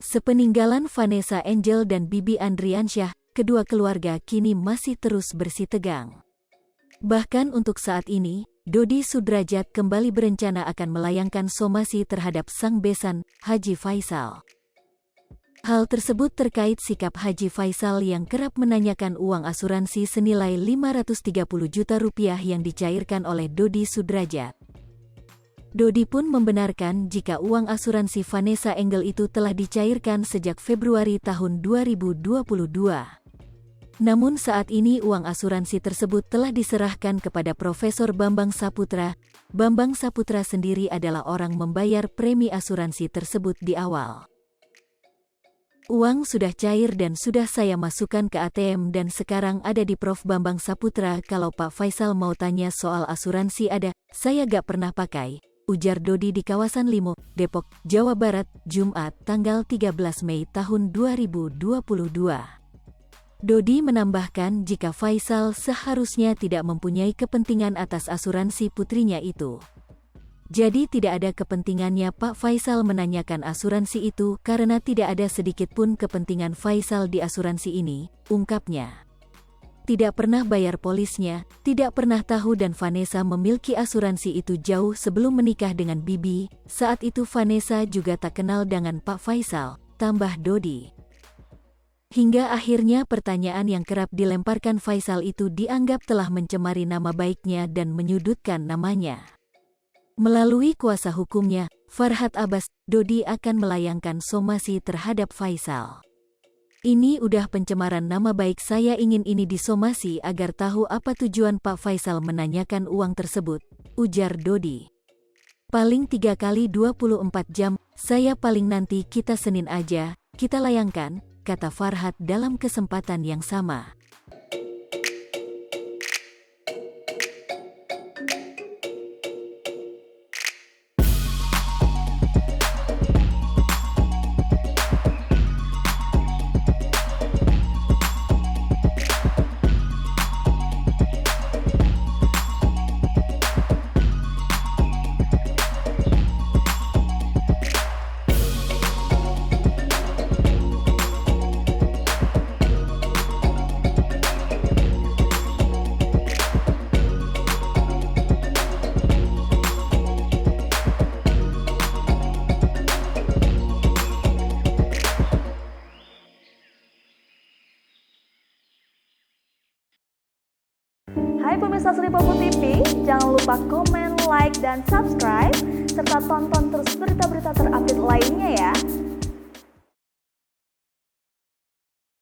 Sepeninggalan Vanessa Angel dan Bibi Andriansyah, kedua keluarga kini masih terus bersitegang. Bahkan untuk saat ini, Dodi Sudrajat kembali berencana akan melayangkan somasi terhadap sang besan, Haji Faisal. Hal tersebut terkait sikap Haji Faisal yang kerap menanyakan uang asuransi senilai Rp530 juta yang dicairkan oleh Dodi Sudrajat. Dodi pun membenarkan jika uang asuransi Vanessa Angel itu telah dicairkan sejak Februari tahun 2022. Namun saat ini uang asuransi tersebut telah diserahkan kepada Profesor Bambang Saputra. Bambang Saputra sendiri adalah orang membayar premi asuransi tersebut di awal. Uang sudah cair dan sudah saya masukkan ke ATM dan sekarang ada di Prof Bambang Saputra. Kalau Pak Faisal mau tanya soal asuransi ada, saya gak pernah pakai. Ujar Dodi di kawasan Limo, Depok, Jawa Barat, Jumat, tanggal 13 Mei tahun 2022. Dodi menambahkan jika Faisal seharusnya tidak mempunyai kepentingan atas asuransi putrinya itu. Jadi tidak ada kepentingannya Pak Faisal menanyakan asuransi itu karena tidak ada sedikitpun kepentingan Faisal di asuransi ini, ungkapnya. Tidak pernah bayar polisnya, tidak pernah tahu dan Vanessa memiliki asuransi itu jauh sebelum menikah dengan Bibi. Saat itu Vanessa juga tak kenal dengan Pak Faisal, tambah Dodi. Hingga akhirnya pertanyaan yang kerap dilemparkan Faisal itu dianggap telah mencemari nama baiknya dan menyudutkan namanya. Melalui kuasa hukumnya, Farhad Abbas, Dodi akan melayangkan somasi terhadap Faisal. Ini udah pencemaran nama baik, saya ingin ini disomasi agar tahu apa tujuan Pak Faisal menanyakan uang tersebut, ujar Dodi. Paling 3 kali 24 jam, saya paling nanti kita Senin aja, kita layangkan, kata Farhad dalam kesempatan yang sama. Hai pemirsa Sri Popo TV, jangan lupa komen, like, dan subscribe, serta tonton terus berita-berita terupdate lainnya ya.